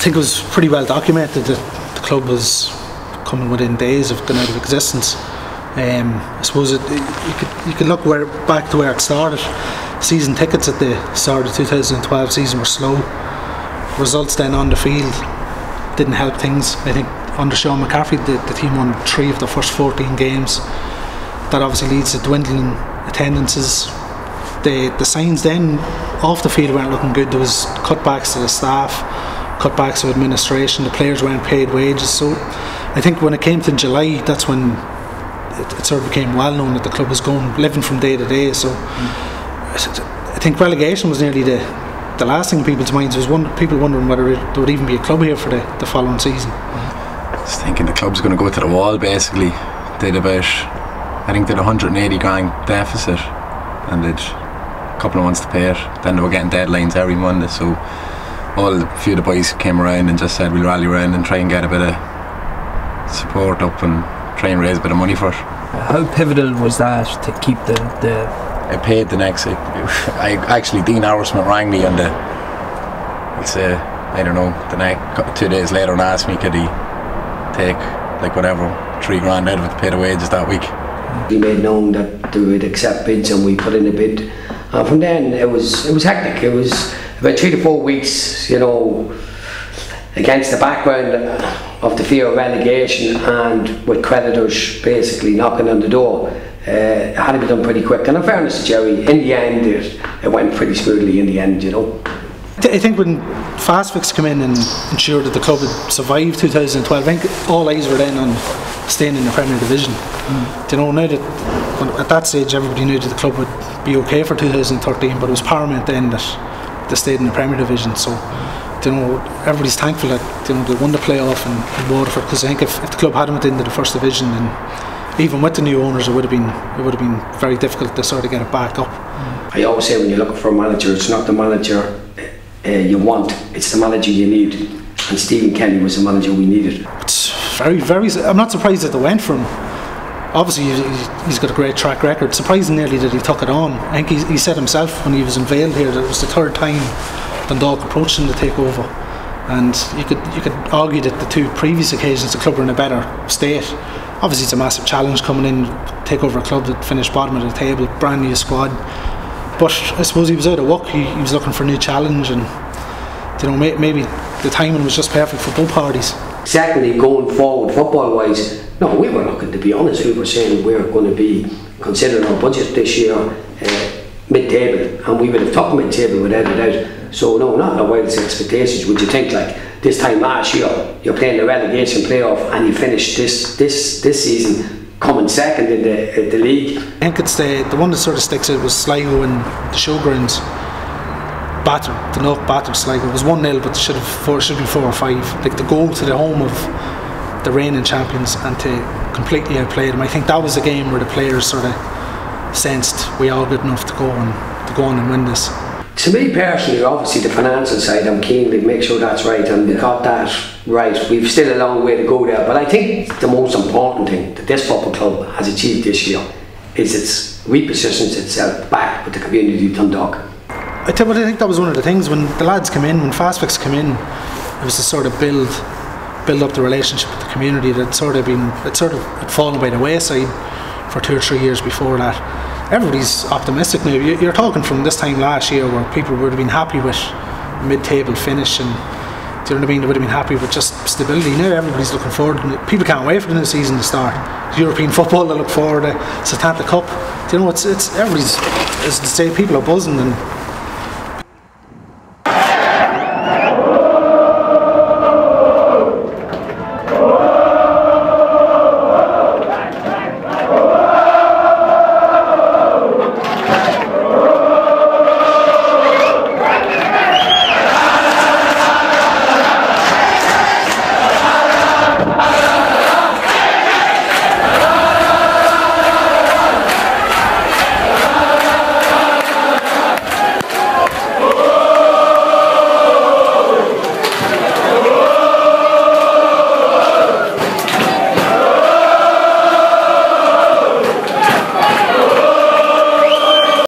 think it was pretty well documented that the club was coming within days of going out of existence. I suppose you could look back to where it started. Season tickets at the start of the 2012 season were slow. Results then on the field didn't help things. I think under Sean McCaffrey the team won 3 of the first 14 games. That obviously leads to dwindling attendances. The signs then off the field weren't looking good. There was cutbacks to the staff, cutbacks of administration. The players weren't paid wages. So I think when it came to July, that's when it sort of became well known that the club was living from day to day. So I think relegation was nearly the last thing in people's minds. Was people wondering whether there would even be a club here for the following season. Just thinking the club's going to go to the wall basically. Did 180 grand deficit, and they'd a couple of months to pay it. Then they were getting deadlines every Monday, so a few of the boys came around and just said we'll rally around and try and get a bit of support up and try and raise a bit of money for it. How pivotal was that to keep the I paid the next. Dean Howersmith rang me on the next 2 days later and asked me could he take whatever 3 grand out of it to pay the wages that week. We made known that they would accept bids and we put in a bid. And from then it was hectic. It was about 3 to 4 weeks, against the background of the fear of relegation and with creditors basically knocking on the door. It had to be done pretty quick. And in fairness to Jerry, in the end it went pretty smoothly in the end, I think when Fastfix came in and ensured that the club would survive 2012, I think all eyes were then on staying in the Premier Division. Now that at that stage everybody knew that the club would be okay for 2013, but it was paramount then that they stayed in the Premier Division. So everybody's thankful that they won the playoff in Waterford, because I think if the club hadn't went into the first division, then even with the new owners it would have been very difficult to sort of get it back up. I always say when you're looking for a manager, it's not the manager you want, it's the manager you need, and Stephen Kelly was the manager we needed. It's very I'm not surprised that they went for him. Obviously he's got a great track record. Surprising nearly that he took it on. I think he said himself when he was unveiled here that it was the 3rd time Dundalk approached him to take over, and you could argue that the 2 previous occasions the club were in a better state. Obviously it's a massive challenge coming in, take over a club that finished bottom of the table, brand new squad. But I suppose he was out of luck. He was looking for a new challenge, and maybe the timing was just perfect for both parties. Secondly, going forward football wise, no, we were looking, to be honest, we were saying we were going to be considering our budget this year mid-table, and we would have topped mid-table without a doubt. So no, not the wildest expectations. Would you think this time last year you're playing the relegation playoff and you finish this season coming second in the league? I think it's the one that sort of sticks out was Sligo and the Showgrounds Dundalk battered Sligo. It was 1-0, but it should be 4 or 5. The goal to the home of the reigning champions and to completely outplay them. I think that was a game where the players sort of sensed we are good enough to go on and win this. To me personally, obviously the financial side, I'm keen to make sure that's right, and we got that right. We've still a long way to go there, but I think the most important thing that this football club has achieved this year is it's repositions itself back with the community of Dundalk. I think that was one of the things when the lads came in, when Fastfix came in, it was to sort of build up the relationship with the community that had fallen by the wayside for 2 or 3 years before that. Everybody's optimistic now. You're talking from this time last year where people would have been happy with a mid-table finish, and do you know what I mean? They would have been happy with just stability. Now everybody's looking forward. People can't wait for the new season to start. European football they look forward to. Setanta Cup. Do you know it's everybody's, as to say, people are buzzing, and